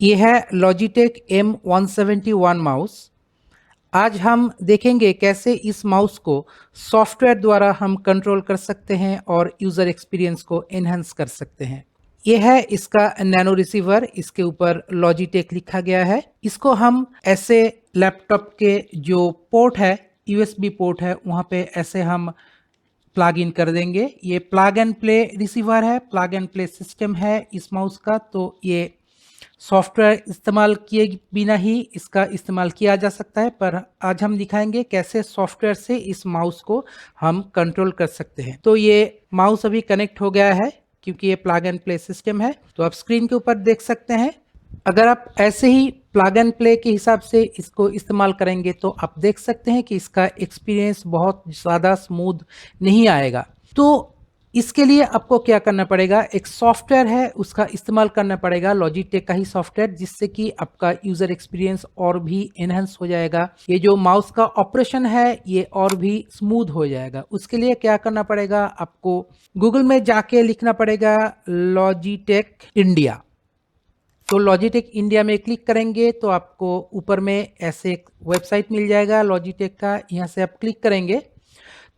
ये है Logitech M171 mouse. आज हम देखेंगे कैसे इस माउस को सॉफ्टवेयर द्वारा हम कंट्रोल कर सकते हैं और यूज़र एक्सपीरियंस को एनहांस कर सकते हैं। ये है इसका नैनो रिसीवर, इसके ऊपर Logitech लिखा गया है। इसको हम ऐसे लैपटॉप के जो पोर्ट है, यूएसबी पोर्ट है, वहाँ पे ऐसे हम प्लग इन कर देंगे। ये प्लग एंड प्ले रिसीवर है, प्लग एंड प्ले सिस्टम है इस माउस का, तो ये सॉफ्टवेयर इस्तेमाल किए बिना ही इसका इस्तेमाल किया जा सकता है। पर आज हम दिखाएंगे कैसे सॉफ्टवेयर से इस माउस को हम कंट्रोल कर सकते हैं। तो ये माउस अभी कनेक्ट हो गया है क्योंकि ये प्लग एंड प्ले सिस्टम है। तो आप स्क्रीन के ऊपर देख सकते हैं। अगर आप ऐसे ही प्लग एंड प्ले के हिसाब से इसको इस्तेमाल करेंगे तो आप देख सकते हैं कि इसका एक्सपीरियंस बहुत ज़्यादा स्मूथ नहीं आएगा। तो इसके लिए आपको क्या करना पड़ेगा, एक सॉफ्टवेयर है उसका इस्तेमाल करना पड़ेगा, लॉजिटेक का ही सॉफ्टवेयर, जिससे कि आपका यूज़र एक्सपीरियंस और भी एनहांस हो जाएगा। ये जो माउस का ऑपरेशन है ये और भी स्मूथ हो जाएगा। उसके लिए क्या करना पड़ेगा, आपको गूगल में जाके लिखना पड़ेगा लॉजिटेक इंडिया। तो लॉजिटेक इंडिया में क्लिक करेंगे तो आपको ऊपर में ऐसे एक वेबसाइट मिल जाएगा लॉजिटेक का। यहाँ से आप क्लिक करेंगे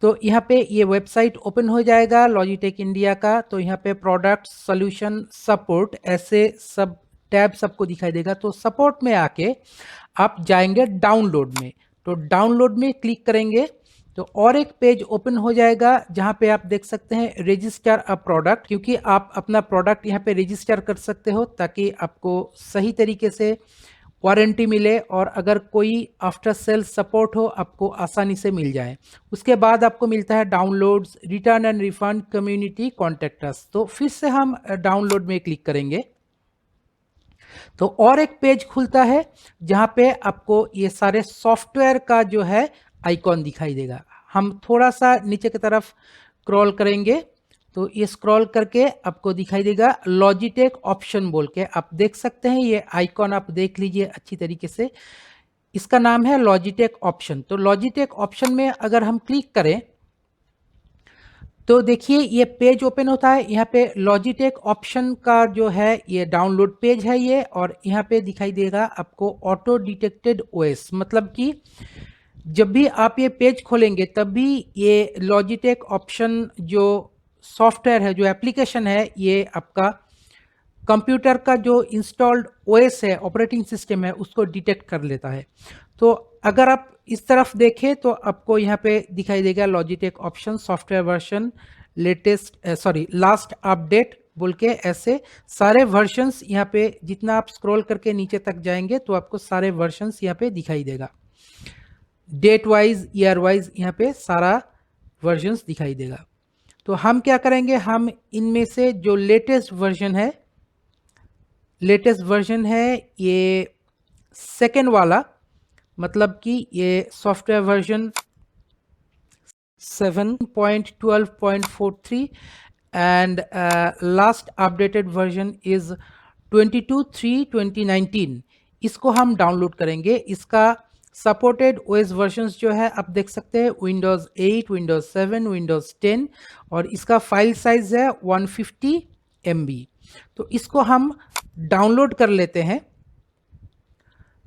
तो यहाँ पे ये वेबसाइट ओपन हो जाएगा लॉजिटेक इंडिया का। तो यहाँ पे प्रोडक्ट, सॉल्यूशन, सपोर्ट, ऐसे सब टैब सबको दिखाई देगा। तो सपोर्ट में आके आप जाएंगे डाउनलोड में। तो डाउनलोड में क्लिक करेंगे तो और एक पेज ओपन हो जाएगा जहाँ पे आप देख सकते हैं रजिस्टर अ प्रोडक्ट, क्योंकि आप अपना प्रोडक्ट यहाँ पे रजिस्टर कर सकते हो ताकि आपको सही तरीके से वारंटी मिले और अगर कोई आफ्टर सेल सपोर्ट हो आपको आसानी से मिल जाए। उसके बाद आपको मिलता है downloads, return and refund, community, contact us. तो फिर से हम डाउनलोड में क्लिक करेंगे तो और एक पेज खुलता है जहां पे आपको ये सारे सॉफ्टवेयर का जो है आइकॉन दिखाई देगा। हम थोड़ा सा नीचे की तरफ स्क्रॉल करेंगे तो ये स्क्रॉल करके आपको दिखाई देगा लॉजिटेक ऑप्शन बोल के। आप देख सकते हैं ये आइकॉन, आप देख लीजिए अच्छी तरीके से। इसका नाम है लॉजिटेक ऑप्शन। तो लॉजिटेक ऑप्शन में अगर हम क्लिक करें तो देखिए ये पेज ओपन होता है। यहाँ पे लॉजिटेक ऑप्शन का जो है ये डाउनलोड पेज है ये, और यहाँ पे दिखाई देगा आपको ऑटो डिटेक्टेड ओएस, मतलब कि जब भी आप ये पेज खोलेंगे तब भी ये लॉजिटेक ऑप्शन जो सॉफ्टवेयर है, जो एप्लीकेशन है, ये आपका कंप्यूटर का जो इंस्टॉल्ड ओएस है, ऑपरेटिंग सिस्टम है, उसको डिटेक्ट कर लेता है। तो अगर आप इस तरफ देखें तो आपको यहाँ पे दिखाई देगा Logitech option software version last update बोल के, ऐसे सारे वर्जन्स यहाँ पे जितना आप स्क्रॉल करके नीचे तक जाएंगे तो आपको सारे वर्जन्स यहाँ पे दिखाई देगा। डेट वाइज, ईयर वाइज यहाँ पे सारा वर्जन्स दिखाई देगा। तो हम क्या करेंगे, हम इनमें से जो लेटेस्ट वर्जन है ये सेकेंड वाला, मतलब कि ये software version 7.12.43 and last updated version is 22/3/2019। इसको हम डाउनलोड करेंगे। इसका सपोर्टेड ओएस वर्जन्स जो है आप देख सकते हैं विंडोज़ 8, विंडोज़ 7, विंडोज़ 10, और इसका फाइल साइज है 150 MB। तो इसको हम डाउनलोड कर लेते हैं।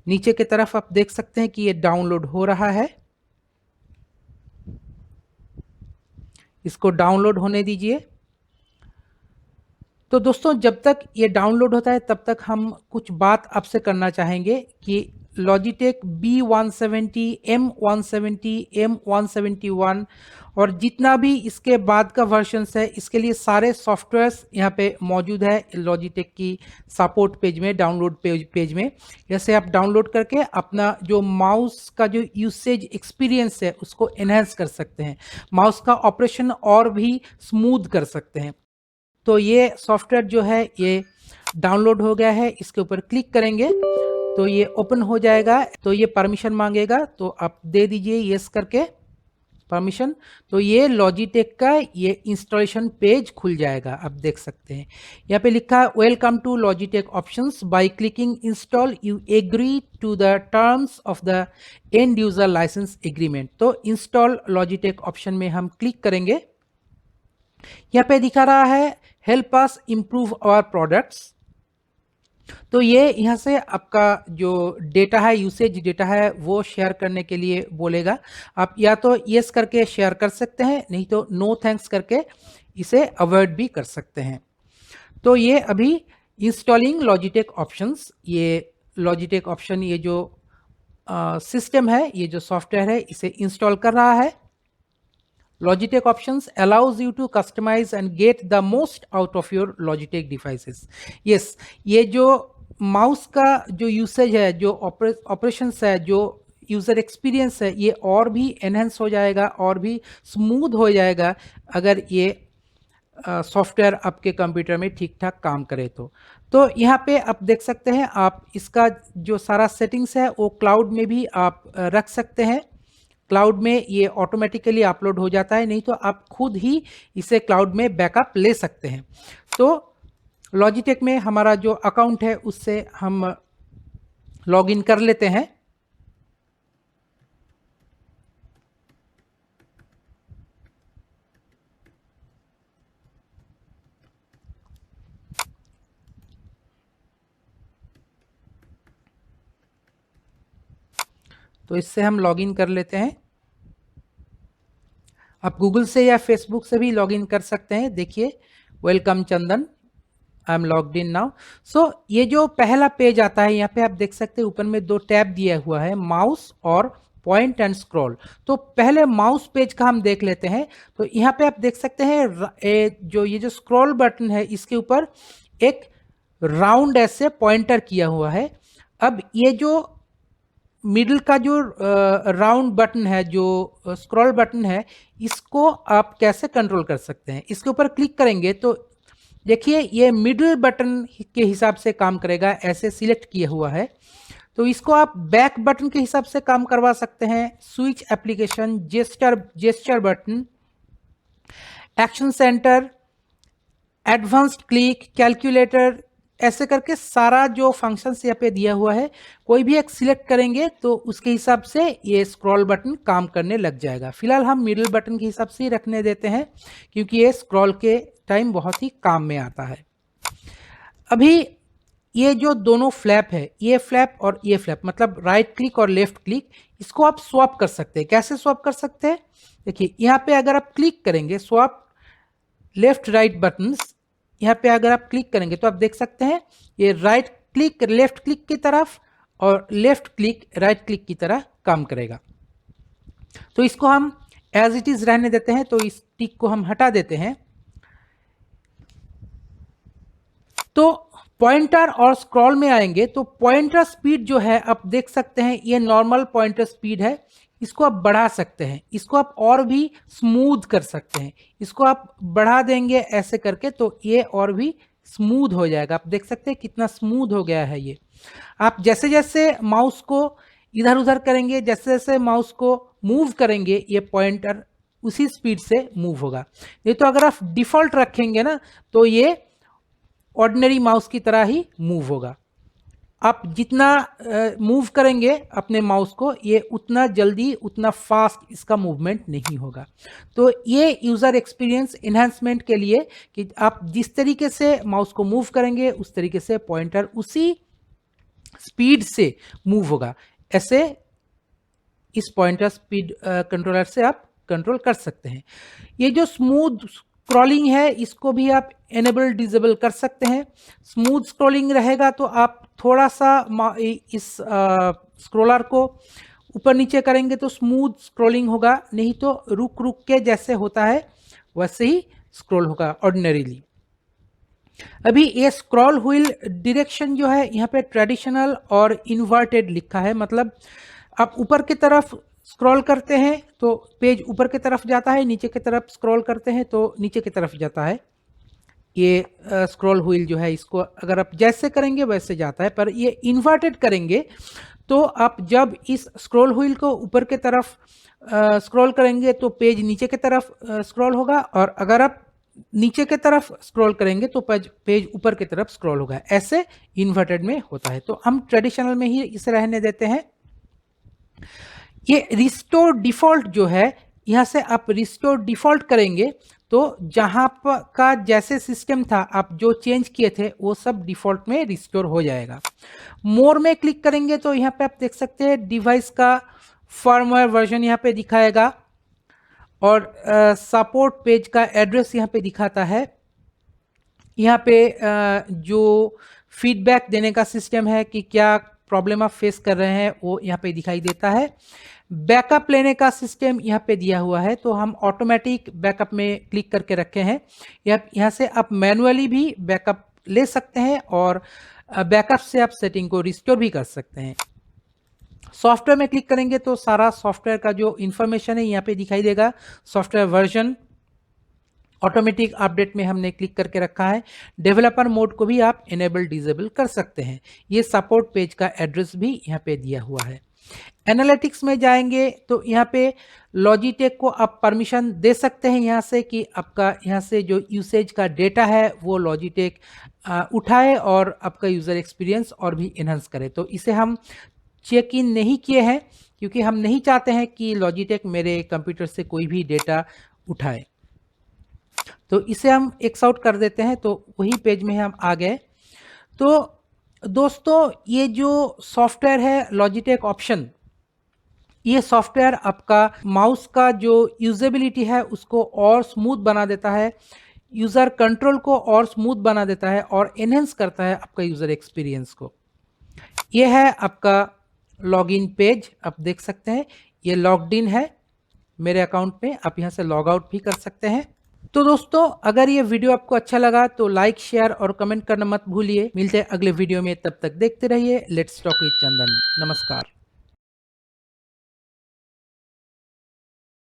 नीचे की तरफ आप देख सकते हैं कि ये डाउनलोड हो रहा है। इसको डाउनलोड होने दीजिए। तो दोस्तों जब तक ये डाउनलोड होता है तब तक हम कुछ बात आपसे करना चाहेंगे कि लॉजिटेक B170, M170, M171 और जितना भी इसके बाद का वर्जन्स है, इसके लिए सारे सॉफ्टवेयर्स यहाँ पे मौजूद है लॉजिटेक की सपोर्ट पेज में, डाउनलोड पेज में। जैसे आप डाउनलोड करके अपना जो माउस का जो यूसेज एक्सपीरियंस है उसको एनहेंस कर सकते हैं, माउस का ऑपरेशन और भी स्मूथ कर सकते हैं। तो ये सॉफ्टवेयर जो है ये डाउनलोड हो गया है। इसके ऊपर क्लिक करेंगे तो ये ओपन हो जाएगा। तो ये परमिशन मांगेगा तो आप दे दीजिए यस करके परमिशन। तो ये लॉजिटेक का ये इंस्टॉलेशन पेज खुल जाएगा। आप देख सकते हैं यहाँ पे लिखा है welcome to Logitech options, by clicking install you agree to the terms of the end user licence agreement. तो इंस्टॉल लॉजिटेक ऑप्शन में हम क्लिक करेंगे। यहाँ पे दिखा रहा है help us improve our products. तो ये यहाँ से आपका जो डेटा है, यूसेज डेटा है, वो शेयर करने के लिए बोलेगा। आप या तो यस करके शेयर कर सकते हैं, नहीं तो नो थैंक्स करके इसे अवॉइड भी कर सकते हैं। तो ये अभी इंस्टॉलिंग लॉजिटेक ऑप्शंस, ये लॉजिटेक ऑप्शन, ये जो सिस्टम है, ये जो सॉफ्टवेयर है, इसे इंस्टॉल कर रहा है। Logitech options allows you to customize and get the most out of your Logitech devices. Yes, ये जो माउस का जो यूसेज है, जो ऑपरेशंस है, जो यूज़र एक्सपीरियंस है, ये और भी एनहेंस हो जाएगा और भी स्मूथ हो जाएगा अगर ये सॉफ्टवेयर आपके कंप्यूटर में ठीक ठाक काम करे तो यहाँ पे आप देख सकते हैं, आप इसका जो सारा सेटिंग्स है वो क्लाउड में भी आप रख सकते हैं। क्लाउड में ये ऑटोमेटिकली अपलोड हो जाता है, नहीं तो आप खुद ही इसे क्लाउड में बैकअप ले सकते हैं। तो लॉजिटेक में हमारा जो अकाउंट है उससे हम लॉगिन कर लेते हैं। तो इससे हम लॉगिन कर लेते हैं। आप गूगल से या फेसबुक से भी लॉगिन कर सकते हैं। देखिए, welcome Chandan, I am logged in now. So ये जो पहला पेज आता है, यहाँ पे आप देख सकते हैं ऊपर में 2 टैब दिया हुआ है, माउस और पॉइंट एंड स्क्रॉल। तो पहले माउस पेज का हम देख लेते हैं। तो यहाँ पे आप देख सकते हैं जो ये जो स्क्रॉल बटन है, इसके ऊपर एक राउंड ऐसे पॉइंटर किया हुआ है। अब ये जो मिडिल का जो राउंड बटन है, जो स्क्रॉल बटन है, इसको आप कैसे कंट्रोल कर सकते हैं? इसके ऊपर क्लिक करेंगे तो देखिए ये मिडिल बटन के हिसाब से काम करेगा, ऐसे सिलेक्ट किया हुआ है। तो इसको आप बैक बटन के हिसाब से काम करवा सकते हैं। Switch application, gesture button, action centre, advanced click, calculator, ऐसे करके सारा जो फंक्शंस यहाँ पे दिया हुआ है, कोई भी एक सिलेक्ट करेंगे तो उसके हिसाब से ये स्क्रॉल बटन काम करने लग जाएगा। फिलहाल हम मिडिल बटन के हिसाब से ही रखने देते हैं, क्योंकि ये स्क्रॉल के टाइम बहुत ही काम में आता है। अभी ये जो दोनों फ्लैप है, ये फ्लैप और ये फ्लैप, मतलब राइट क्लिक और लेफ्ट क्लिक, इसको आप स्वैप कर सकते हैं। कैसे स्वैप कर सकते हैं? देखिए, यहाँ पे अगर आप क्लिक करेंगे, स्वैप लेफ्ट राइट बटन्स, यहाँ पे अगर आप क्लिक करेंगे तो आप देख सकते हैं ये राइट क्लिक लेफ्ट क्लिक की तरफ और लेफ्ट क्लिक राइट क्लिक की तरह काम करेगा। तो इसको हम एज इट इज रहने देते हैं। तो इस टिक को हम हटा देते हैं। तो पॉइंटर और स्क्रॉल में आएंगे तो पॉइंटर स्पीड जो है आप देख सकते हैं, ये नॉर्मल पॉइंटर स्पीड है। इसको आप बढ़ा सकते हैं, इसको आप और भी स्मूथ कर सकते हैं। इसको आप बढ़ा देंगे ऐसे करके तो ये और भी स्मूथ हो जाएगा। आप देख सकते हैं कितना स्मूथ हो गया है ये। आप जैसे जैसे माउस को इधर उधर करेंगे, जैसे जैसे माउस को मूव करेंगे, ये पॉइंटर उसी स्पीड से मूव होगा। नहीं तो अगर आप डिफॉल्ट रखेंगे ना तो ये ऑर्डिनरी माउस की तरह ही मूव होगा। आप जितना मूव करेंगे अपने माउस को, ये उतना जल्दी, उतना फास्ट इसका मूवमेंट नहीं होगा। तो ये यूज़र एक्सपीरियंस इन्हांसमेंट के लिए कि आप जिस तरीके से माउस को मूव करेंगे उस तरीके से पॉइंटर उसी स्पीड से मूव होगा। ऐसे इस पॉइंटर स्पीड कंट्रोलर से आप कंट्रोल कर सकते हैं। ये जो स्मूथ स्क्रॉलिंग है, इसको भी आप एनेबल डिसेबल कर सकते हैं। स्मूथ स्क्रॉलिंग रहेगा तो आप थोड़ा सा इस स्क्रॉलर को ऊपर नीचे करेंगे तो स्मूथ स्क्रॉलिंग होगा, नहीं तो रुक रुक के जैसे होता है वैसे ही स्क्रॉल होगा ऑर्डिनरीली। अभी ये स्क्रॉल व्हील डायरेक्शन जो है, यहाँ पे ट्रेडिशनल और इन्वर्टेड लिखा है। मतलब आप ऊपर की तरफ स्क्रॉल करते हैं तो पेज ऊपर की तरफ जाता है, नीचे की तरफ स्क्रॉल करते हैं तो नीचे की तरफ जाता है। ये स्क्रॉल व्हील जो है, इसको अगर आप जैसे करेंगे वैसे जाता है, पर ये इन्वर्टेड करेंगे तो आप जब इस स्क्रॉल व्हील को ऊपर की तरफ स्क्रॉल करेंगे तो पेज नीचे की तरफ स्क्रॉल होगा, और अगर आप नीचे की तरफ स्क्रॉल करेंगे तो पेज ऊपर की तरफ स्क्रॉल होगा। ऐसे इन्वर्टेड में होता है। तो हम ट्रेडिशनल में ही इसे रहने देते हैं। ये रिस्टोर डिफॉल्ट जो है, यहाँ से आप रिस्टोर डिफॉल्ट करेंगे तो जहाँ का जैसे सिस्टम था आप जो चेंज किए थे वो सब डिफ़ॉल्ट में रिस्टोर हो जाएगा। मोर में क्लिक करेंगे तो यहाँ पे आप देख सकते हैं डिवाइस का फर्मवेयर वर्जन यहाँ पे दिखाएगा और सपोर्ट पेज का एड्रेस यहाँ पे दिखाता है। यहाँ पे जो फीडबैक देने का सिस्टम है कि क्या प्रॉब्लम आप फेस कर रहे हैं वो यहाँ पे दिखाई देता है। बैकअप लेने का सिस्टम यहाँ पे दिया हुआ है, तो हम ऑटोमेटिक बैकअप में क्लिक करके रखे हैं। यहाँ से आप मैनुअली भी बैकअप ले सकते हैं और बैकअप से आप सेटिंग को रिस्टोर भी कर सकते हैं। सॉफ्टवेयर में क्लिक करेंगे तो सारा सॉफ्टवेयर का जो इंफॉर्मेशन है यहाँ पे दिखाई देगा। सॉफ्टवेयर वर्जन ऑटोमेटिक अपडेट में हमने क्लिक करके रखा है। डेवलपर मोड को भी आप इनेबल डिसेबल कर सकते हैं। ये सपोर्ट पेज का एड्रेस भी यहाँ पे दिया हुआ है। एनालिटिक्स में जाएंगे तो यहाँ पे लॉजिटेक को आप परमिशन दे सकते हैं यहाँ से कि आपका यहाँ से जो यूसेज का डेटा है वो लॉजिटेक उठाए और आपका यूज़र एक्सपीरियंस और भी इन्हांस करे। तो इसे हम चेक इन नहीं किए हैं क्योंकि हम नहीं चाहते हैं कि लॉजिटेक मेरे कंप्यूटर से कोई भी डेटा उठाए, तो इसे हम एक्स आउट कर देते हैं। तो वही पेज में हम आ गए। तो दोस्तों ये जो सॉफ्टवेयर है लॉजिटेक ऑप्शन, ये सॉफ्टवेयर आपका माउस का जो यूजेबिलिटी है उसको और स्मूथ बना देता है, यूज़र कंट्रोल को और स्मूथ बना देता है और एनहेंस करता है आपका यूज़र एक्सपीरियंस को। ये है आपका लॉगिन पेज, आप देख सकते हैं ये लॉग्ड इन है मेरे अकाउंट में। आप यहाँ से लॉग आउट भी कर सकते हैं। तो दोस्तों अगर ये वीडियो आपको अच्छा लगा तो लाइक शेयर और कमेंट करना मत भूलिए। मिलते हैं अगले वीडियो में, तब तक देखते रहिए लेट्स टॉक विद चंदन। नमस्कार।